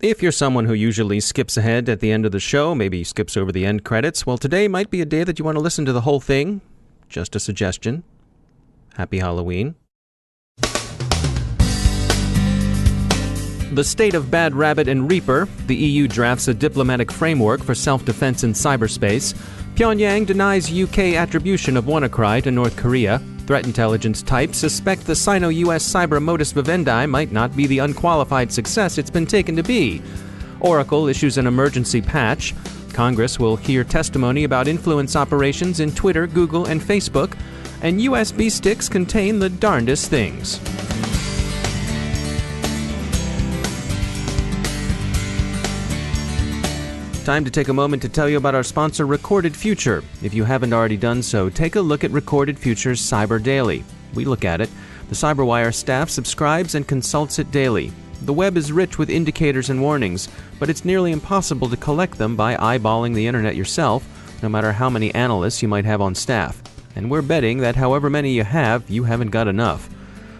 If you're someone who usually skips ahead at the end of the show, maybe skips over the end credits, well, today might be a day that you want to listen to the whole thing. Just a suggestion. Happy Halloween. The state of BadRabbit and Reaper. The EU drafts a diplomatic framework for self-defense in cyberspace. Pyongyang denies UK attribution of WannaCry to North Korea. Threat intelligence types suspect the Sino-US cyber modus vivendi might not be the unqualified success it's been taken to be. Oracle issues an emergency patch. Congress will hear testimony about influence operations in Twitter, Google, and Facebook. And USB sticks contain the darndest things. Time to take a moment to tell you about our sponsor, Recorded Future. If you haven't already done so, take a look at Recorded Future's Cyber Daily. We look at it. The CyberWire staff subscribes and consults it daily. The web is rich with indicators and warnings, but it's nearly impossible to collect them by eyeballing the internet yourself, no matter how many analysts you might have on staff. And we're betting that however many you haven't got enough.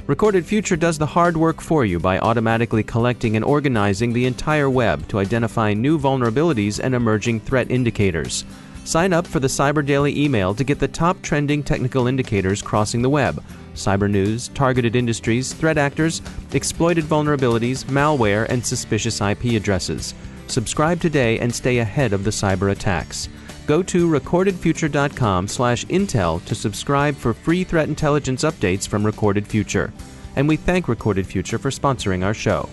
Recorded Future does the hard work for you by automatically collecting and organizing the entire web to identify new vulnerabilities and emerging threat indicators. Sign up for the Cyber Daily email to get the top trending technical indicators crossing the web: cyber news, targeted industries, threat actors, exploited vulnerabilities, malware, and suspicious IP addresses. Subscribe today and stay ahead of the cyber attacks. Go to recordedfuture.com/intel to subscribe for free threat intelligence updates from Recorded Future. And we thank Recorded Future for sponsoring our show.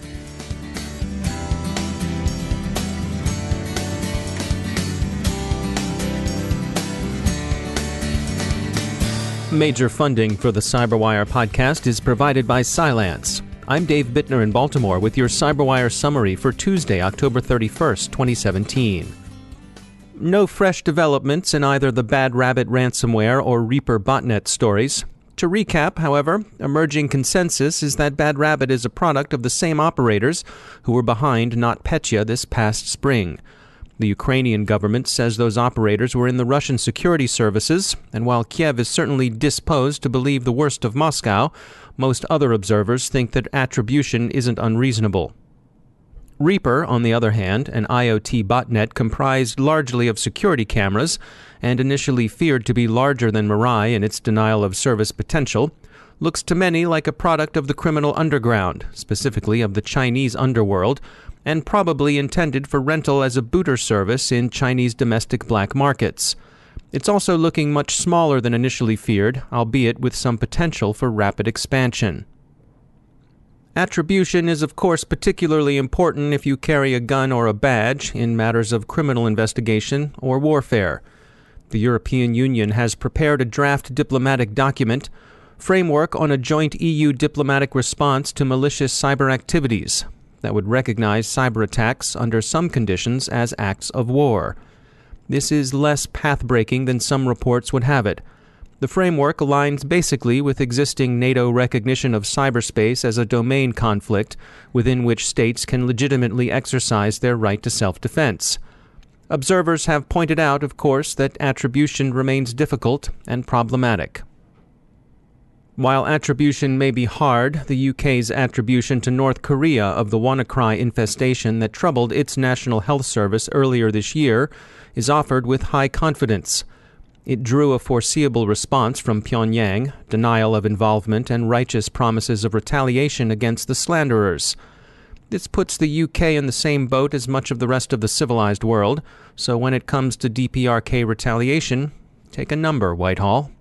Major funding for the CyberWire podcast is provided by Cylance. I'm Dave Bittner in Baltimore with your CyberWire summary for Tuesday, October 31st, 2017. No fresh developments in either the BadRabbit ransomware or Reaper botnet stories. To recap, however, emerging consensus is that BadRabbit is a product of the same operators who were behind NotPetya this past spring. The Ukrainian government says those operators were in the Russian security services, and while Kiev is certainly disposed to believe the worst of Moscow, most other observers think that attribution isn't unreasonable. Reaper, on the other hand, an IoT botnet comprised largely of security cameras and initially feared to be larger than Mirai in its denial of service potential, looks to many like a product of the criminal underground, specifically of the Chinese underworld, and probably intended for rental as a booter service in Chinese domestic black markets. It's also looking much smaller than initially feared, albeit with some potential for rapid expansion. Attribution is, of course, particularly important if you carry a gun or a badge in matters of criminal investigation or warfare. The European Union has prepared a draft diplomatic document, Framework on a Joint EU Diplomatic Response to Malicious Cyber Activities, that would recognize cyber attacks under some conditions as acts of war. This is less path-breaking than some reports would have it. The framework aligns basically with existing NATO recognition of cyberspace as a domain conflict within which states can legitimately exercise their right to self-defense. Observers have pointed out, of course, that attribution remains difficult and problematic. While attribution may be hard, the UK's attribution to North Korea of the WannaCry infestation that troubled its National Health Service earlier this year is offered with high confidence. It drew a foreseeable response from Pyongyang, denial of involvement, and righteous promises of retaliation against the slanderers. This puts the UK in the same boat as much of the rest of the civilized world, so when it comes to DPRK retaliation, take a number, Whitehall.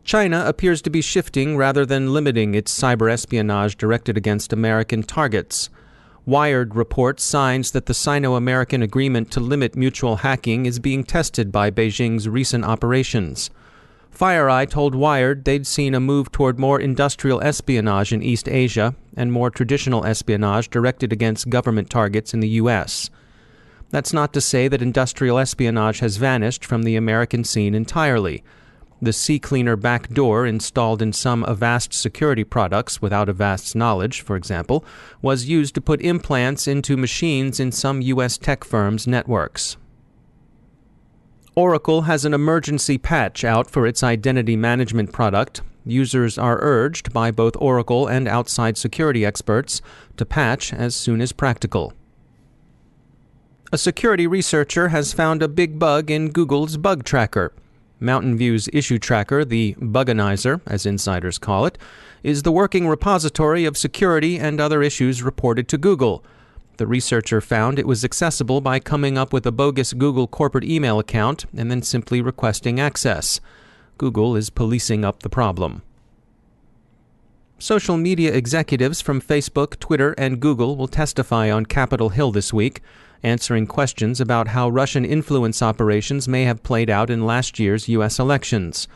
China appears to be shifting rather than limiting its cyber espionage directed against American targets. Wired reports signs that the Sino-American agreement to limit mutual hacking is being tested by Beijing's recent operations. FireEye told Wired they'd seen a move toward more industrial espionage in East Asia and more traditional espionage directed against government targets in the U.S. That's not to say that industrial espionage has vanished from the American scene entirely. The CCleaner backdoor installed in some Avast security products without Avast's knowledge, for example, was used to put implants into machines in some U.S. tech firms' networks. Oracle has an emergency patch out for its identity management product. users are urged by both Oracle and outside security experts to patch as soon as practical. A security researcher has found a big bug in Google's bug tracker. Mountain View's issue tracker, the Buganizer, as insiders call it, is the working repository of security and other issues reported to Google. The researcher found it was accessible by coming up with a bogus Google corporate email account and then simply requesting access. Google is policing up the problem. Social media executives from Facebook, Twitter, and Google will testify on Capitol Hill this week, answering questions about how Russian influence operations may have played out in last year's U.S. elections.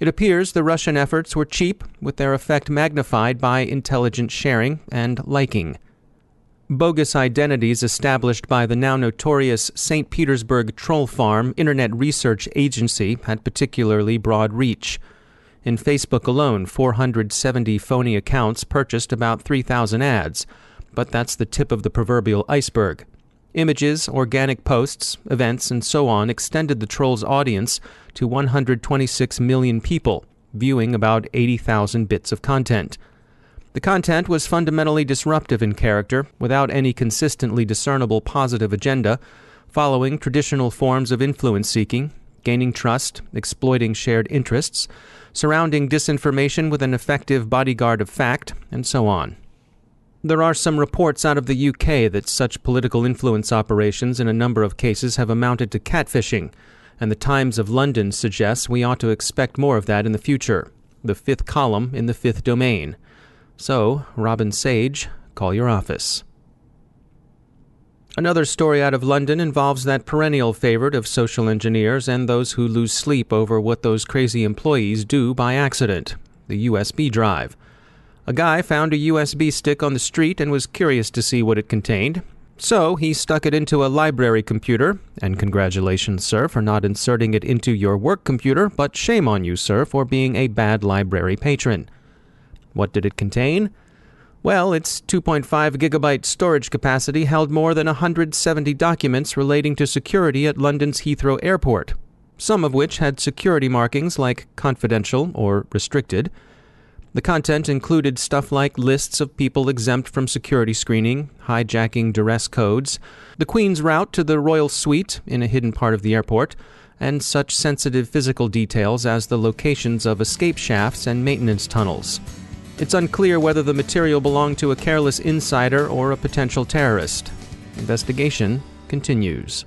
It appears the Russian efforts were cheap, with their effect magnified by intelligent sharing and liking. Bogus identities established by the now notorious St. Petersburg troll farm Internet Research Agency had particularly broad reach. In Facebook alone, 470 phony accounts purchased about 3,000 ads, but that's the tip of the proverbial iceberg. Images, organic posts, events, and so on extended the troll's audience to 126 million people, viewing about 80,000 bits of content. The content was fundamentally disruptive in character, without any consistently discernible positive agenda, following traditional forms of influence seeking, gaining trust, exploiting shared interests, surrounding disinformation with an effective bodyguard of fact, and so on. There are some reports out of the UK that such political influence operations in a number of cases have amounted to catfishing, and the Times of London suggests we ought to expect more of that in the future. The fifth column in the fifth domain. So, Robin Sage, call your office. Another story out of London involves that perennial favorite of social engineers and those who lose sleep over what those crazy employees do by accident, the USB drive. A guy found a USB stick on the street and was curious to see what it contained. So he stuck it into a library computer, and congratulations, sir, for not inserting it into your work computer, but shame on you, sir, for being a bad library patron. What did it contain? Well, its 2.5 gigabyte storage capacity held more than 170 documents relating to security at London's Heathrow Airport, some of which had security markings like confidential or restricted. The content included stuff like lists of people exempt from security screening, hijacking duress codes, the Queen's route to the Royal Suite in a hidden part of the airport, and such sensitive physical details as the locations of escape shafts and maintenance tunnels. It's unclear whether the material belonged to a careless insider or a potential terrorist. Investigation continues.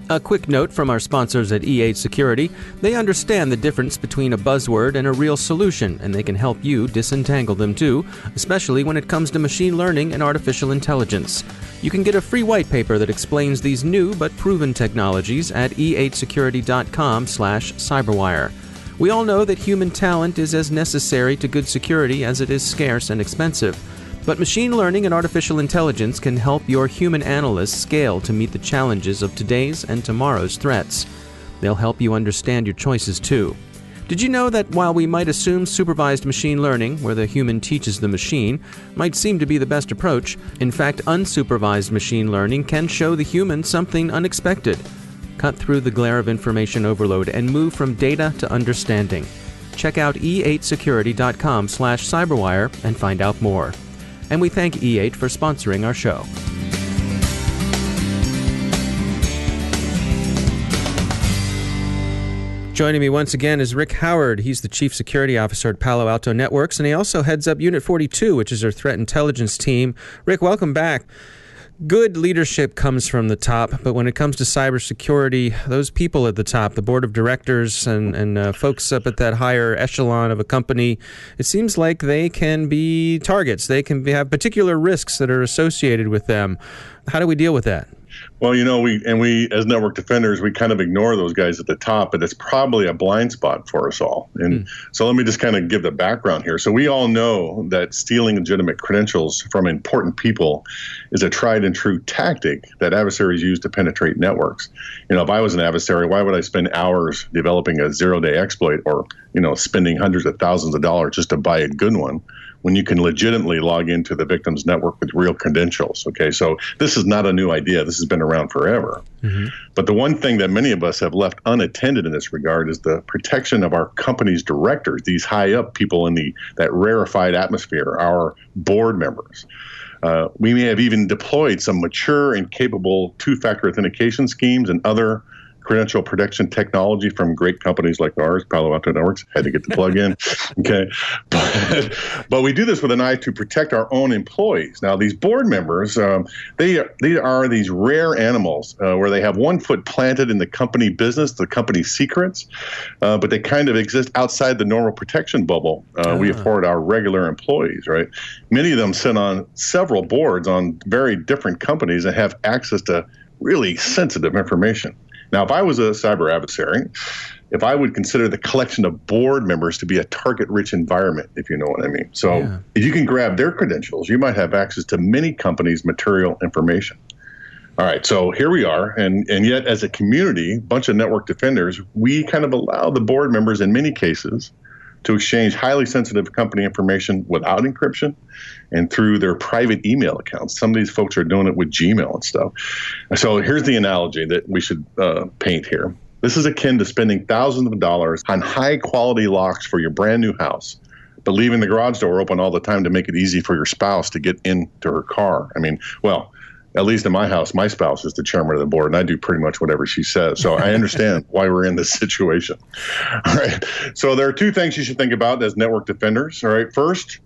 A quick note from our sponsors at E8 Security. They understand the difference between a buzzword and a real solution, and they can help you disentangle them too, especially when it comes to machine learning and artificial intelligence. You can get a free white paper that explains these new but proven technologies at e8security.com/cyberwire. We all know that human talent is as necessary to good security as it is scarce and expensive. But machine learning and artificial intelligence can help your human analysts scale to meet the challenges of today's and tomorrow's threats. They'll help you understand your choices too. Did you know that while we might assume supervised machine learning, where the human teaches the machine, might seem to be the best approach, in fact, unsupervised machine learning can show the human something unexpected? Cut through the glare of information overload and move from data to understanding. Check out e8security.com/cyberwire and find out more. And we thank E8 for sponsoring our show. Joining me once again is Rick Howard. He's the Chief Security Officer at Palo Alto Networks, and he also heads up Unit 42, which is our threat intelligence team. Rick, welcome back. Good leadership comes from the top, but when it comes to cybersecurity, those people at the top, the board of directors and folks up at that higher echelon of a company, it seems like they can be targets. They can have particular risks that are associated with them. How do we deal with that? Well, we as network defenders, we kind of ignore those guys at the top, but it's probably a blind spot for us all. And so let me just kind of give the background here. So we all know that stealing legitimate credentials from important people is a tried and true tactic that adversaries use to penetrate networks. If I was an adversary, why would I spend hours developing a zero-day exploit or, spending hundreds of thousands of dollars just to buy a good one, when you can legitimately log into the victim's network with real credentials? Okay, so this is not a new idea. This has has been around forever. But the one thing that many of us have left unattended in this regard is the protection of our company's directors, these high up people in that rarefied atmosphere, our board members. We may have even deployed some mature and capable two-factor authentication schemes and other credential protection technology from great companies like ours, Palo Alto Networks. Had to get the plug in. Okay. But we do this with an eye to protect our own employees. Now, these board members, they are these rare animals where they have one foot planted in the company business, the company secrets, but they kind of exist outside the normal protection bubble we afford our regular employees, right? Many of them sit on several boards on very different companies and have access to really sensitive information. Now, if I was a cyber adversary, if I would consider the collection of board members to be a target-rich environment, if you know what I mean. So if you can grab their credentials, you might have access to many companies' material information. All right, so here we are, and yet as a community, a bunch of network defenders, we kind of allow the board members in many cases to exchange highly sensitive company information without encryption and through their private email accounts. Some of these folks are doing it with Gmail and stuff. So here's the analogy that we should paint here. This is akin to spending thousands of dollars on high-quality locks for your brand new house, but leaving the garage door open all the time to make it easy for your spouse to get into her car. I mean, well, at least in my house, my spouse is the chairman of the board, and I do pretty much whatever she says. So I understand why we're in this situation. All right. So there are two things you should think about as network defenders. All right. First,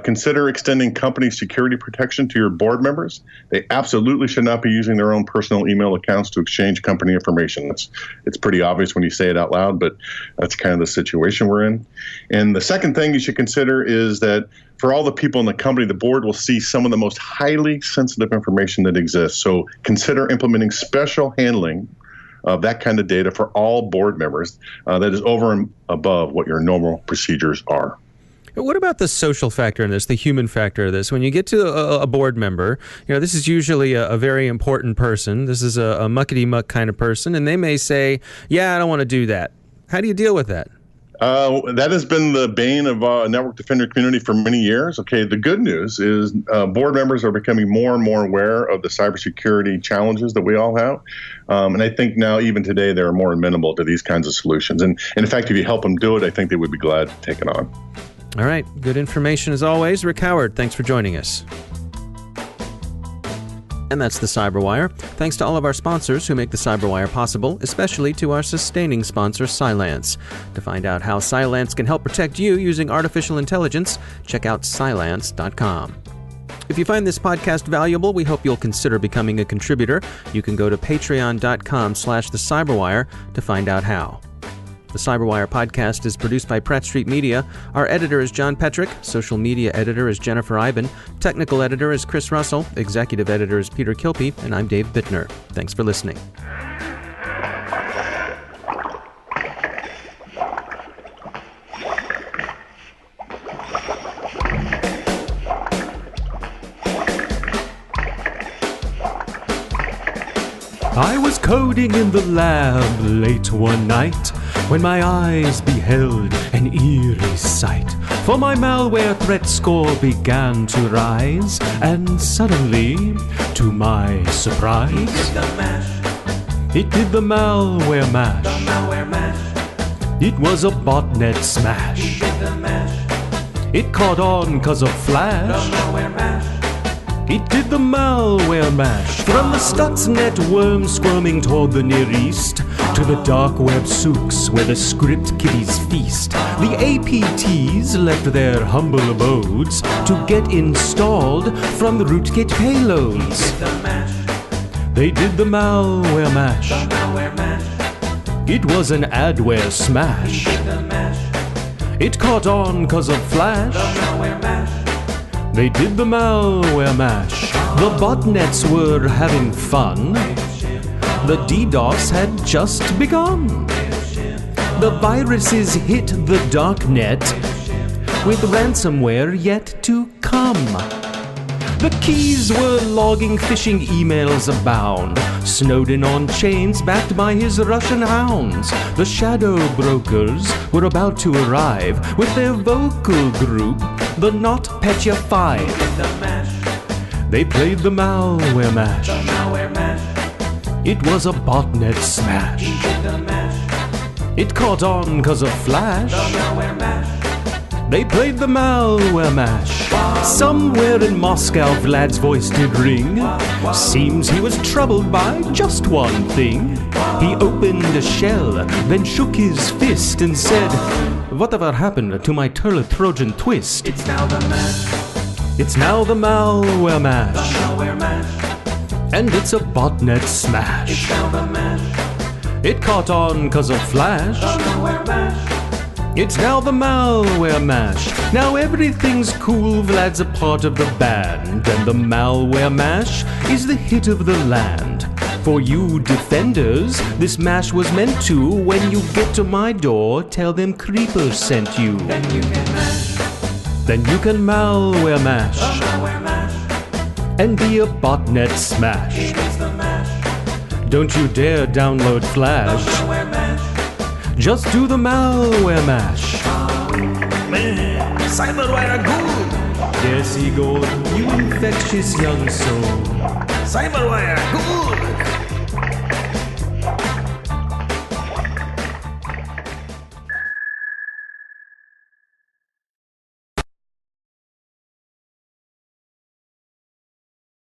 consider extending company security protection to your board members. They absolutely should not be using their own personal email accounts to exchange company information. It's pretty obvious when you say it out loud, but that's kind of the situation we're in. And the second thing you should consider is that for all the people in the company, the board will see some of the most highly sensitive information that exists. So consider implementing special handling of that kind of data for all board members that is over and above what your normal procedures are. What about the social factor in this, the human factor of this? When you get to a board member, this is usually a very important person. This is a muckety-muck kind of person, and they may say, yeah, I don't want to do that. How do you deal with that? That has been the bane of network defender community for many years. Okay, the good news is board members are becoming more and more aware of the cybersecurity challenges that we all have. And I think now, even today, they're more amenable to these kinds of solutions. And in fact, if you help them do it, I think they would be glad to take it on. All right. Good information as always. Rick Howard, thanks for joining us. And that's the Cyberwire. Thanks to all of our sponsors who make the Cyberwire possible, especially to our sustaining sponsor, Cylance. To find out how Cylance can help protect you using artificial intelligence, check out Cylance.com. If you find this podcast valuable, we hope you'll consider becoming a contributor. You can go to patreon.com/thecyberwire to find out how. The Cyberwire podcast is produced by Pratt Street Media. Our editor is John Petrick. Social media editor is Jennifer Iben. Technical editor is Chris Russell. Executive editor is Peter Kilpie. And I'm Dave Bittner. Thanks for listening. I was coding in the lab late one night when my eyes beheld an eerie sight. For my malware threat score began to rise, and suddenly, to my surprise, it did the malware mash. It was a botnet smash. It caught on 'cause of Flash. It did the malware mash. From the Stuxnet worm squirming toward the Near East to the dark web souks where the script kiddies feast, the APTs left their humble abodes to get installed from the rootkit payloads. They did the malware mash. It was an adware smash. It caught on 'cause of Flash. They did the malware mash. The botnets were having fun. The DDoS had just begun. The viruses hit the darknet with ransomware yet to come. The keys were logging phishing emails abound. Snowden on chains backed by his Russian hounds. The shadow brokers were about to arrive with their vocal group, the NotPetya 5. They played the malware mash. It was a botnet smash. It caught on 'cause of Flash. They played the malware mash. Somewhere in Moscow, Vlad's voice did ring. Seems he was troubled by just one thing. He opened a shell, then shook his fist and said, "Whatever happened to my turtle Trojan twist?" It's now the mash. It's now the malware mash. The malware mash. And it's a botnet smash. It's now the mash. It caught on 'cause of Flash. The malware mash. It's now the malware mash. Now everything's cool, Vlad's a part of the band. And the malware mash is the hit of the land. For you defenders, this mash was meant to, when you get to my door, tell them Creeper sent you. Then you can mash. Then you can malware mash. The malware mash. And be a botnet smash. It is the mash. Don't you dare download The Flash. malware mash. Just do the malware mash. Man, cyberwar are good. Yes, Igor, you infectious young soul. Cyberwar are good.